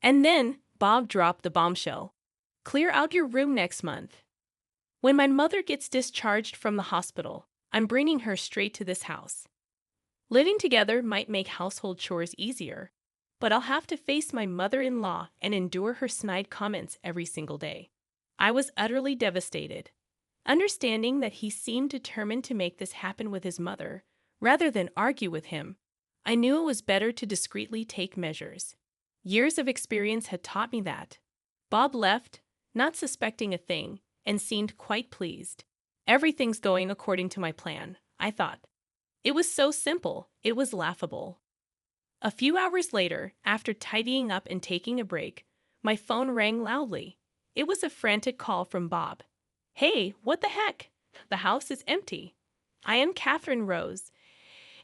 And then Bob dropped the bombshell. Clear out your room next month. When my mother gets discharged from the hospital, I'm bringing her straight to this house. Living together might make household chores easier, but I'll have to face my mother-in-law and endure her snide comments every single day. I was utterly devastated. Understanding that he seemed determined to make this happen with his mother, rather than argue with him, I knew it was better to discreetly take measures. Years of experience had taught me that. Bob left, not suspecting a thing, and seemed quite pleased. Everything's going according to my plan, I thought. It was so simple, it was laughable. A few hours later, after tidying up and taking a break, my phone rang loudly. It was a frantic call from Bob. Hey, what the heck? The house is empty. I am Catherine Rose,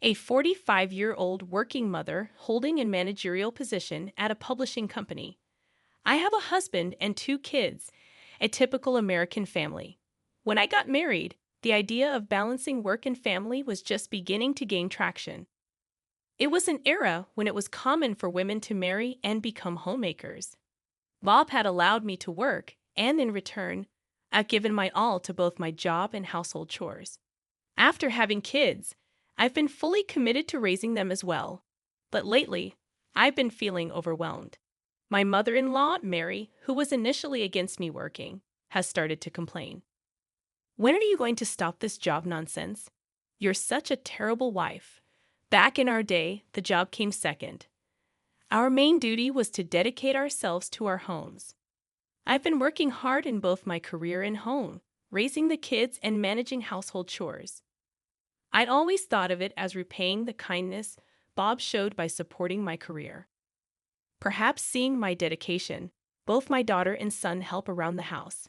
a 45-year-old working mother holding a managerial position at a publishing company. I have a husband and 2 kids, a typical American family. When I got married, the idea of balancing work and family was just beginning to gain traction. It was an era when it was common for women to marry and become homemakers. Bob had allowed me to work, and in return, I've given my all to both my job and household chores. After having kids, I've been fully committed to raising them as well. But lately, I've been feeling overwhelmed. My mother-in-law, Mary, who was initially against me working, has started to complain. When are you going to stop this job nonsense? You're such a terrible wife. Back in our day, the job came second. Our main duty was to dedicate ourselves to our homes. I've been working hard in both my career and home, raising the kids and managing household chores. I'd always thought of it as repaying the kindness Bob showed by supporting my career. Perhaps seeing my dedication, both my daughter and son help around the house.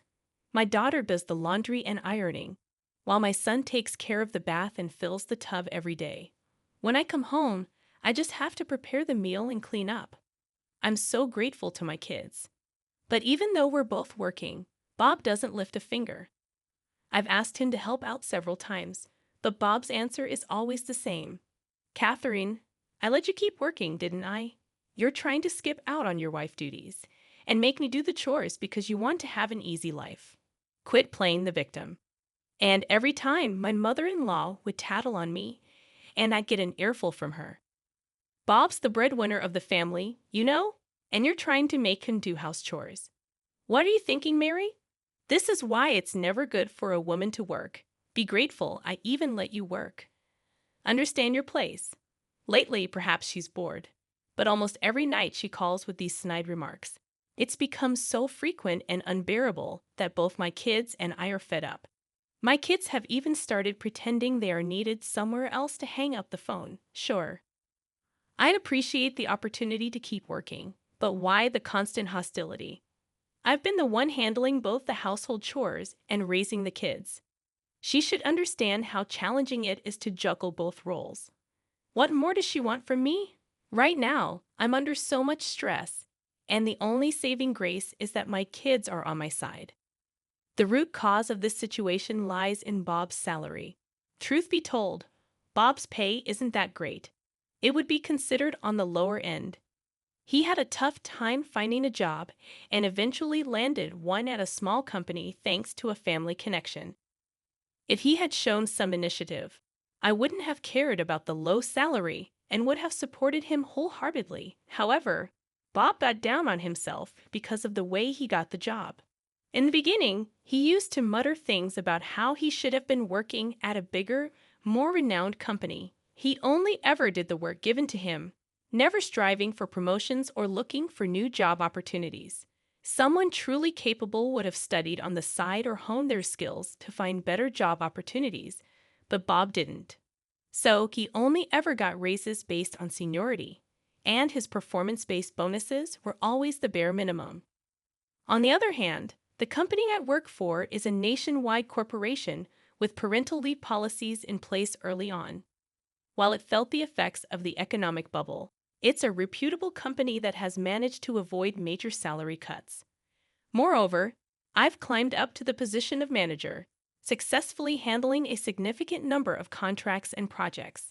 My daughter does the laundry and ironing, while my son takes care of the bath and fills the tub every day. When I come home, I just have to prepare the meal and clean up. I'm so grateful to my kids. But even though we're both working, Bob doesn't lift a finger. I've asked him to help out several times, but Bob's answer is always the same. Catherine, I let you keep working, didn't I? You're trying to skip out on your wife duties and make me do the chores because you want to have an easy life. Quit playing the victim. And every time my mother-in-law would tattle on me, and I'd get an earful from her. Bob's the breadwinner of the family, you know, and you're trying to make him do house chores. What are you thinking, Mary? This is why it's never good for a woman to work. Be grateful I even let you work. Understand your place. Lately, perhaps she's bored, but almost every night she calls with these snide remarks. It's become so frequent and unbearable that both my kids and I are fed up. My kids have even started pretending they are needed somewhere else to hang up the phone. Sure, I'd appreciate the opportunity to keep working, but why the constant hostility? I've been the one handling both the household chores and raising the kids. She should understand how challenging it is to juggle both roles. What more does she want from me? Right now, I'm under so much stress, and the only saving grace is that my kids are on my side. The root cause of this situation lies in Bob's salary. Truth be told, Bob's pay isn't that great. It would be considered on the lower end. He had a tough time finding a job and eventually landed one at a small company thanks to a family connection. If he had shown some initiative, I wouldn't have cared about the low salary and would have supported him wholeheartedly. However, Bob got down on himself because of the way he got the job. In the beginning, he used to mutter things about how he should have been working at a bigger, more renowned company. He only ever did the work given to him, never striving for promotions or looking for new job opportunities. Someone truly capable would have studied on the side or honed their skills to find better job opportunities, but Bob didn't. So he only ever got raises based on seniority, and his performance-based bonuses were always the bare minimum. On the other hand, the company I work for is a nationwide corporation with parental leave policies in place early on. While it felt the effects of the economic bubble, it's a reputable company that has managed to avoid major salary cuts. Moreover, I've climbed up to the position of manager, successfully handling a significant number of contracts and projects.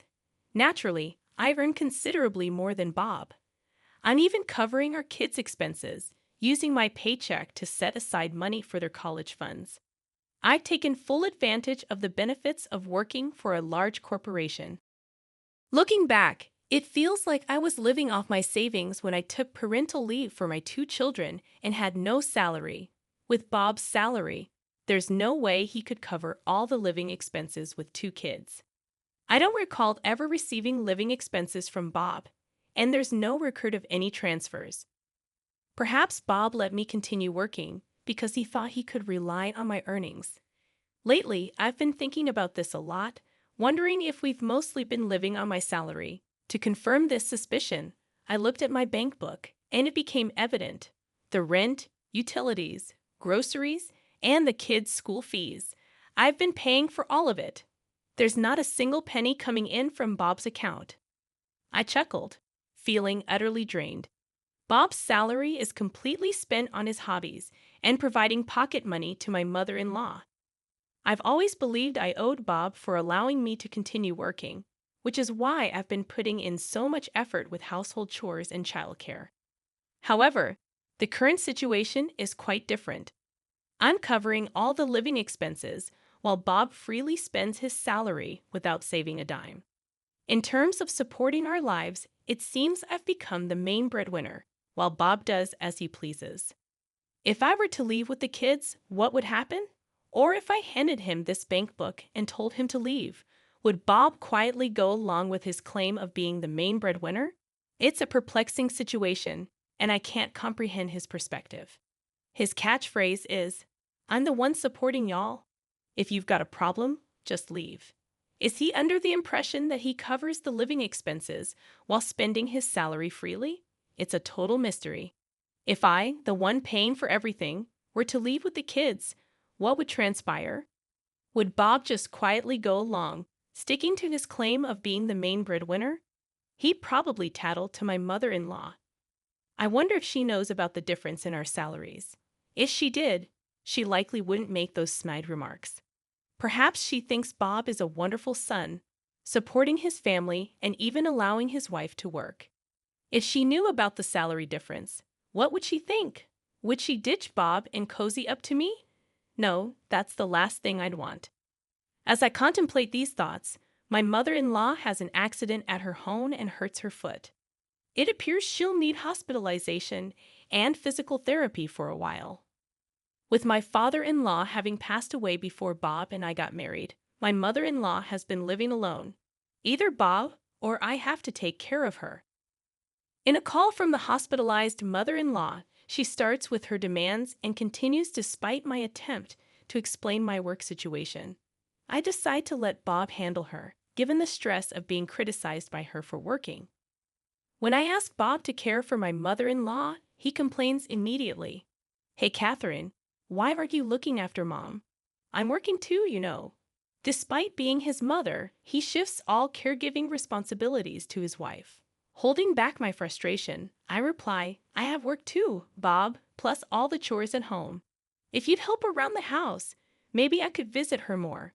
Naturally, I've earned considerably more than Bob. I'm even covering our kids' expenses, using my paycheck to set aside money for their college funds. I've taken full advantage of the benefits of working for a large corporation. Looking back, it feels like I was living off my savings when I took parental leave for my two children and had no salary. With Bob's salary, there's no way he could cover all the living expenses with two kids. I don't recall ever receiving living expenses from Bob, and there's no record of any transfers. Perhaps Bob let me continue working because he thought he could rely on my earnings. Lately, I've been thinking about this a lot, wondering if we've mostly been living on my salary. To confirm this suspicion, I looked at my bank book, and it became evident. The rent, utilities, groceries, and the kids' school fees. I've been paying for all of it. There's not a single penny coming in from Bob's account. I chuckled, feeling utterly drained. Bob's salary is completely spent on his hobbies and providing pocket money to my mother-in-law. I've always believed I owed Bob for allowing me to continue working, which is why I've been putting in so much effort with household chores and childcare. However, the current situation is quite different. I'm covering all the living expenses while Bob freely spends his salary without saving a dime. In terms of supporting our lives, it seems I've become the main breadwinner, while Bob does as he pleases. If I were to leave with the kids, what would happen? Or if I handed him this bank book and told him to leave, would Bob quietly go along with his claim of being the main breadwinner? It's a perplexing situation, and I can't comprehend his perspective. His catchphrase is, "I'm the one supporting y'all. If you've got a problem, just leave." Is he under the impression that he covers the living expenses while spending his salary freely? It's a total mystery. If I, the one paying for everything, were to leave with the kids, what would transpire? Would Bob just quietly go along, sticking to his claim of being the main breadwinner? He'd probably tattle to my mother-in-law. I wonder if she knows about the difference in our salaries. If she did, she likely wouldn't make those snide remarks. Perhaps she thinks Bob is a wonderful son, supporting his family and even allowing his wife to work. If she knew about the salary difference, what would she think? Would she ditch Bob and cozy up to me? No, that's the last thing I'd want. As I contemplate these thoughts, my mother-in-law has an accident at her home and hurts her foot. It appears she'll need hospitalization and physical therapy for a while. With my father-in-law having passed away before Bob and I got married, my mother-in-law has been living alone. Either Bob or I have to take care of her. In a call from the hospitalized mother-in-law, she starts with her demands and continues despite my attempt to explain my work situation. I decide to let Bob handle her, given the stress of being criticized by her for working. When I ask Bob to care for my mother-in-law, he complains immediately. "Hey, Catherine, why aren't you looking after Mom? I'm working too, you know." Despite being his mother, he shifts all caregiving responsibilities to his wife. Holding back my frustration, I reply, "I have work too, Bob, plus all the chores at home. If you'd help around the house, maybe I could visit her more.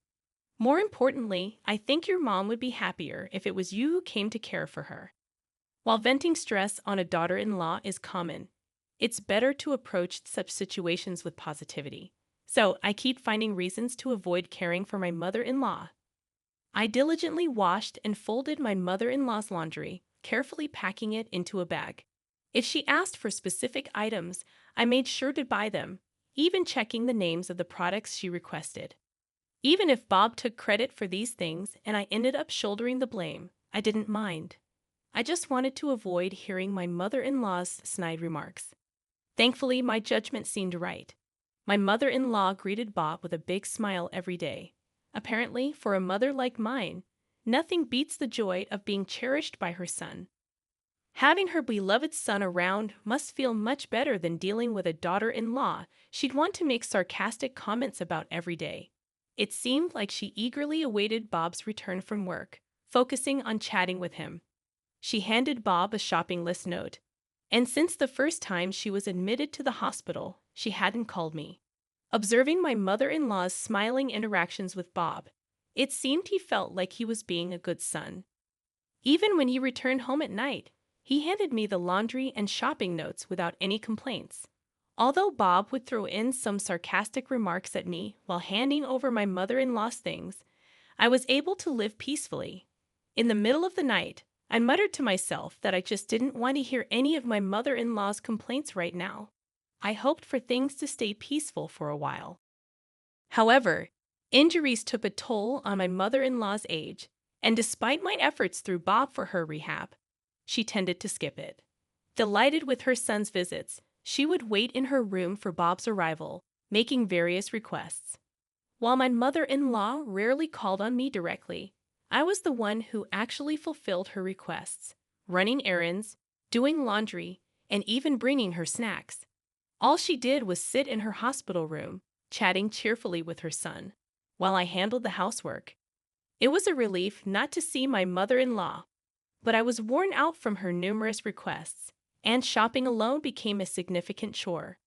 More importantly, I think your mom would be happier if it was you who came to care for her." While venting stress on a daughter-in-law is common, it's better to approach such situations with positivity. So I keep finding reasons to avoid caring for my mother-in-law. I diligently washed and folded my mother-in-law's laundry, carefully packing it into a bag. If she asked for specific items, I made sure to buy them, even checking the names of the products she requested. Even if Bob took credit for these things and I ended up shouldering the blame, I didn't mind. I just wanted to avoid hearing my mother-in-law's snide remarks. Thankfully, my judgment seemed right. My mother-in-law greeted Bob with a big smile every day. Apparently, for a mother like mine, nothing beats the joy of being cherished by her son. Having her beloved son around must feel much better than dealing with a daughter-in-law she'd want to make sarcastic comments about every day. It seemed like she eagerly awaited Bob's return from work, focusing on chatting with him. She handed Bob a shopping list note, and since the first time she was admitted to the hospital, she hadn't called me. Observing my mother-in-law's smiling interactions with Bob, it seemed he felt like he was being a good son. Even when he returned home at night, He handed me the laundry and shopping notes without any complaints. Although Bob would throw in some sarcastic remarks at me while handing over my mother-in-law's things, I was able to live peacefully. In the middle of the night, I muttered to myself that I just didn't want to hear any of my mother-in-law's complaints right now. I hoped for things to stay peaceful for a while. However, injuries took a toll on my mother-in-law's age, and despite my efforts through Bob for her rehab, she tended to skip it. Delighted with her son's visits, she would wait in her room for Bob's arrival, making various requests. While my mother-in-law rarely called on me directly, I was the one who actually fulfilled her requests, running errands, doing laundry, and even bringing her snacks. All she did was sit in her hospital room, chatting cheerfully with her son, while I handled the housework. It was a relief not to see my mother-in-law, but I was worn out from her numerous requests, and shopping alone became a significant chore.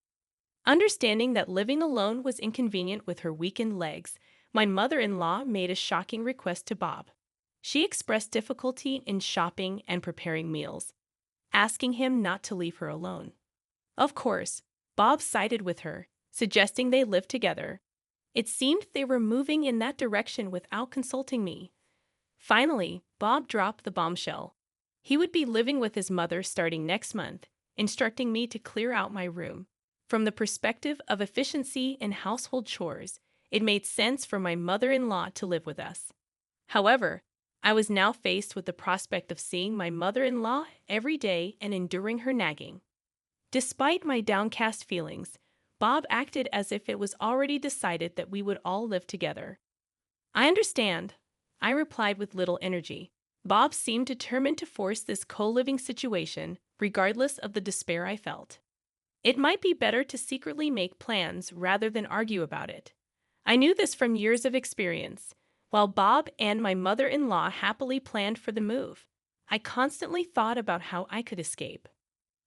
Understanding that living alone was inconvenient with her weakened legs, my mother-in-law made a shocking request to Bob. She expressed difficulty in shopping and preparing meals, asking him not to leave her alone. Of course, Bob sided with her, suggesting they live together. It seemed they were moving in that direction without consulting me. Finally, Bob dropped the bombshell. He would be living with his mother starting next month, instructing me to clear out my room. From the perspective of efficiency in household chores, it made sense for my mother-in-law to live with us. However, I was now faced with the prospect of seeing my mother-in-law every day and enduring her nagging. Despite my downcast feelings, Bob acted as if it was already decided that we would all live together. "I understand," I replied with little energy. Bob seemed determined to force this co-living situation, regardless of the despair I felt. It might be better to secretly make plans rather than argue about it. I knew this from years of experience. While Bob and my mother-in-law happily planned for the move, I constantly thought about how I could escape.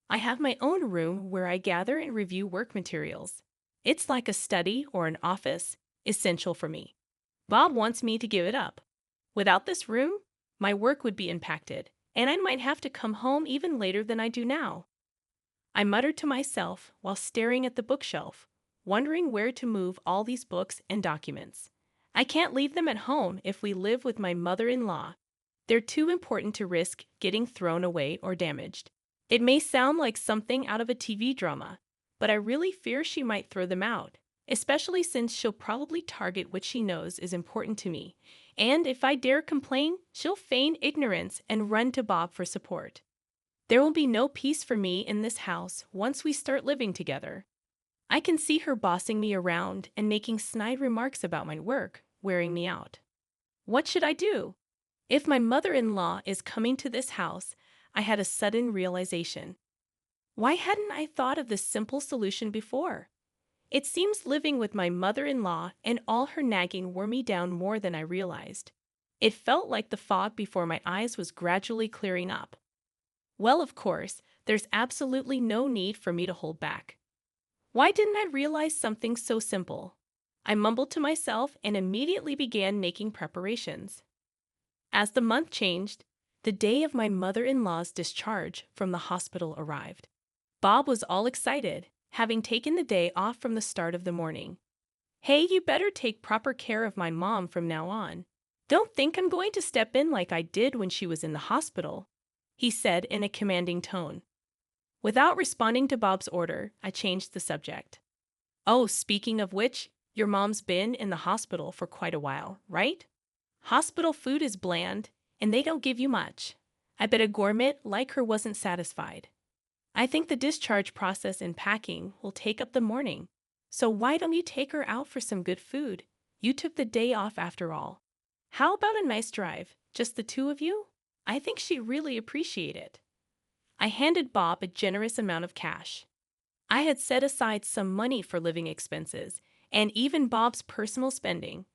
I have my own room where I gather and review work materials. It's like a study or an office, essential for me. Bob wants me to give it up. Without this room, my work would be impacted, and I might have to come home even later than I do now. I muttered to myself while staring at the bookshelf, wondering where to move all these books and documents. I can't leave them at home if we live with my mother-in-law. They're too important to risk getting thrown away or damaged. It may sound like something out of a TV drama, but I really fear she might throw them out, especially since she'll probably target what she knows is important to me. And if I dare complain, she'll feign ignorance and run to Bob for support. There will be no peace for me in this house once we start living together. I can see her bossing me around and making snide remarks about my work, wearing me out. What should I do? If my mother-in-law is coming to this house, I had a sudden realization. Why hadn't I thought of this simple solution before? It seems living with my mother-in-law and all her nagging wore me down more than I realized. It felt like the fog before my eyes was gradually clearing up. Well, of course, there's absolutely no need for me to hold back. Why didn't I realize something so simple? I mumbled to myself and immediately began making preparations. As the month changed, the day of my mother-in-law's discharge from the hospital arrived. Bob was all excited, having taken the day off from the start of the morning. "Hey, you better take proper care of my mom from now on. Don't think I'm going to step in like I did when she was in the hospital," he said in a commanding tone. Without responding to Bob's order, I changed the subject. "Oh, speaking of which, your mom's been in the hospital for quite a while, right? Hospital food is bland, and they don't give you much. I bet a gourmet like her wasn't satisfied. I think the discharge process and packing will take up the morning. So why don't you take her out for some good food? You took the day off after all. How about a nice drive, just the two of you? I think she'd really appreciate it." I handed Bob a generous amount of cash. I had set aside some money for living expenses and even Bob's personal spending,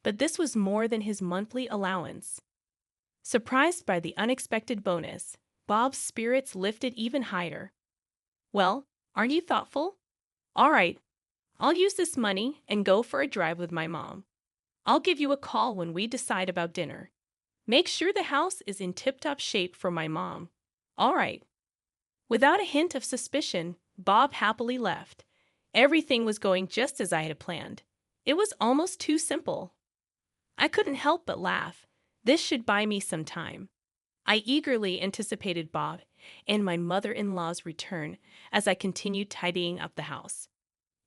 but this was more than his monthly allowance. Surprised by the unexpected bonus, Bob's spirits lifted even higher. "Well, aren't you thoughtful? All right, I'll use this money and go for a drive with my mom. I'll give you a call when we decide about dinner. Make sure the house is in tip-top shape for my mom. All right. Without a hint of suspicion, Bob happily left. Everything was going just as I had planned. It was almost too simple. I couldn't help but laugh. This should buy me some time. I eagerly anticipated Bob and my mother-in-law's return as I continued tidying up the house.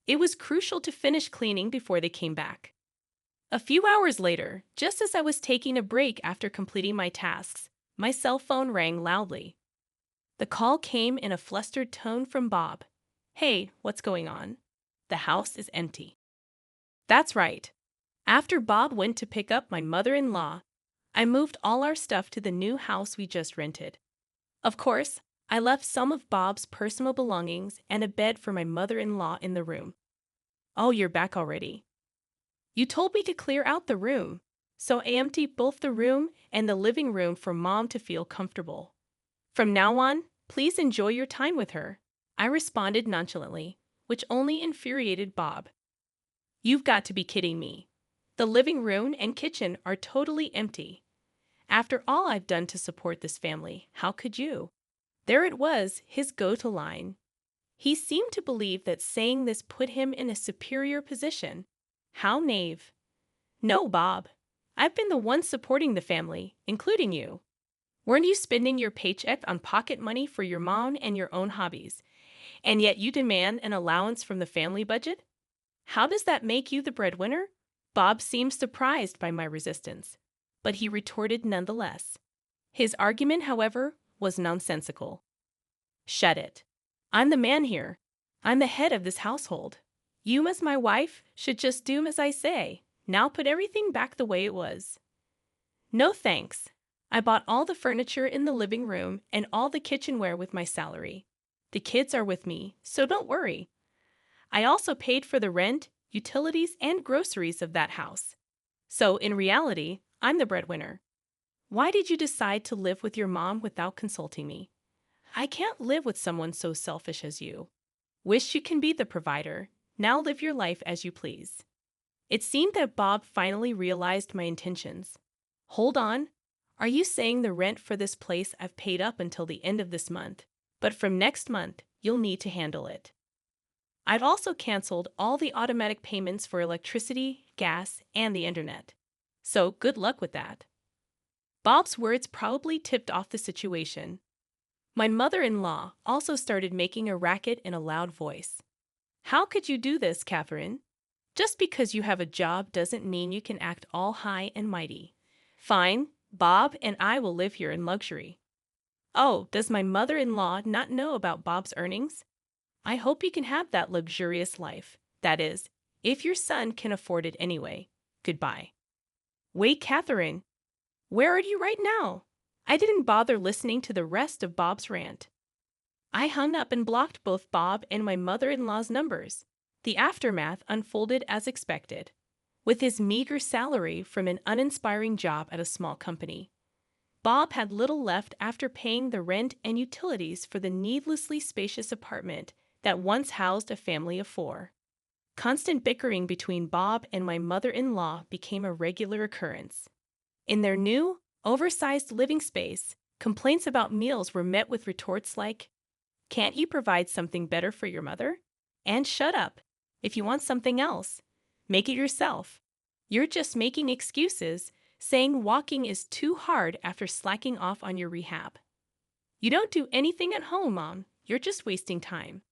It was crucial to finish cleaning before they came back. A few hours later, just as I was taking a break after completing my tasks, my cell phone rang loudly. The call came in a flustered tone from Bob. "Hey, what's going on? The house is empty." That's right. After Bob went to pick up my mother-in-law, I moved all our stuff to the new house we just rented. Of course, I left some of Bob's personal belongings and a bed for my mother-in-law in the room. "Oh, you're back already. You told me to clear out the room, so I emptied both the room and the living room for Mom to feel comfortable. From now on, please enjoy your time with her," I responded nonchalantly, which only infuriated Bob. "You've got to be kidding me. The living room and kitchen are totally empty. After all I've done to support this family, how could you?" There it was, his go-to line. He seemed to believe that saying this put him in a superior position. How naive. "No, Bob. I've been the one supporting the family, including you. Weren't you spending your paycheck on pocket money for your mom and your own hobbies, and yet you demand an allowance from the family budget? How does that make you the breadwinner?" Bob seemed surprised by my resistance, but he retorted nonetheless. His argument, however, was nonsensical. "Shut it. I'm the man here. I'm the head of this household. You, as my wife, should just do as I say. Now put everything back the way it was." "No thanks. I bought all the furniture in the living room and all the kitchenware with my salary. The kids are with me, so don't worry. I also paid for the rent, utilities, and groceries of that house. So, in reality, I'm the breadwinner. Why did you decide to live with your mom without consulting me? I can't live with someone so selfish as you. Wish you can be the provider. Now live your life as you please." It seemed that Bob finally realized my intentions. "Hold on. Are you saying the rent for this place I've paid up until the end of this month, but from next month you'll need to handle it? I've also canceled all the automatic payments for electricity, gas, and the internet. So good luck with that." Bob's words probably tipped off the situation. My mother-in-law also started making a racket in a loud voice. "How could you do this, Catherine? Just because you have a job doesn't mean you can act all high and mighty. Fine, Bob and I will live here in luxury." Oh, does my mother-in-law not know about Bob's earnings? I hope you can have that luxurious life. That is, if your son can afford it anyway. Goodbye. Wait, Catherine. Where are you right now? I didn't bother listening to the rest of Bob's rant. I hung up and blocked both Bob and my mother-in-law's numbers. The aftermath unfolded as expected. With his meager salary from an uninspiring job at a small company, Bob had little left after paying the rent and utilities for the needlessly spacious apartment that once housed a family of 4. Constant bickering between Bob and my mother-in-law became a regular occurrence. In their new, oversized living space, complaints about meals were met with retorts like, "Can't you provide something better for your mother? And shut up. If you want something else, make it yourself. You're just making excuses, saying walking is too hard after slacking off on your rehab. You don't do anything at home, Mom. You're just wasting time."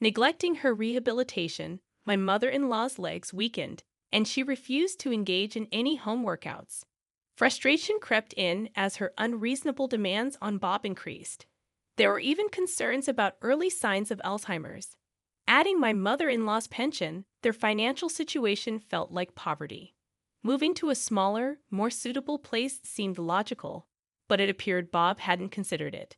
Neglecting her rehabilitation, my mother-in-law's legs weakened, and she refused to engage in any home workouts. Frustration crept in as her unreasonable demands on Bob increased. There were even concerns about early signs of Alzheimer's. Adding my mother-in-law's pension, their financial situation felt like poverty. Moving to a smaller, more suitable place seemed logical, but it appeared Bob hadn't considered it.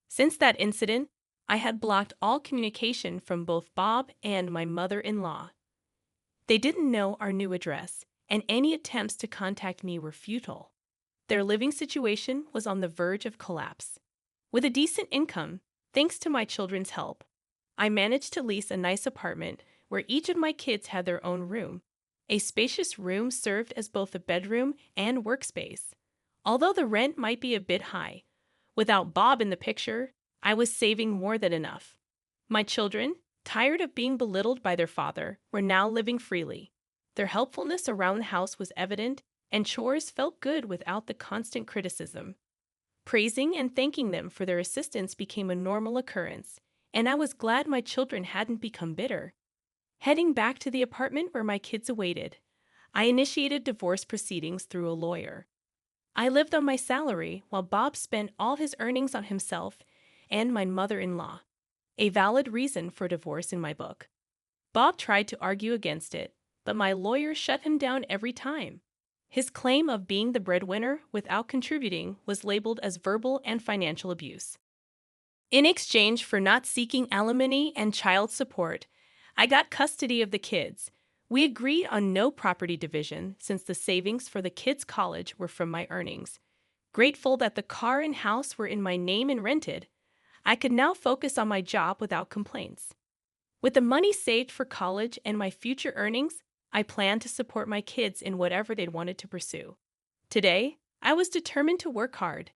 Since that incident, I had blocked all communication from both Bob and my mother-in-law. They didn't know our new address, and any attempts to contact me were futile. Their living situation was on the verge of collapse. With a decent income, thanks to my children's help, I managed to lease a nice apartment where each of my kids had their own room. A spacious room served as both a bedroom and workspace. Although the rent might be a bit high, Without Bob in the picture, I was saving more than enough. My children, tired of being belittled by their father, were now living freely. Their helpfulness around the house was evident, and chores felt good without the constant criticism. Praising and thanking them for their assistance became a normal occurrence, and I was glad my children hadn't become bitter. Heading back to the apartment where my kids awaited, I initiated divorce proceedings through a lawyer. I lived on my salary while Bob spent all his earnings on himself and my mother-in-law, a valid reason for divorce in my book. Bob tried to argue against it, but my lawyer shut him down every time. His claim of being the breadwinner without contributing was labeled as verbal and financial abuse. In exchange for not seeking alimony and child support, I got custody of the kids. We agreed on no property division since the savings for the kids' college were from my earnings. Grateful that the car and house were in my name and rented, I could now focus on my job without complaints. With the money saved for college and my future earnings, I planned to support my kids in whatever they wanted to pursue. Today, I was determined to work hard,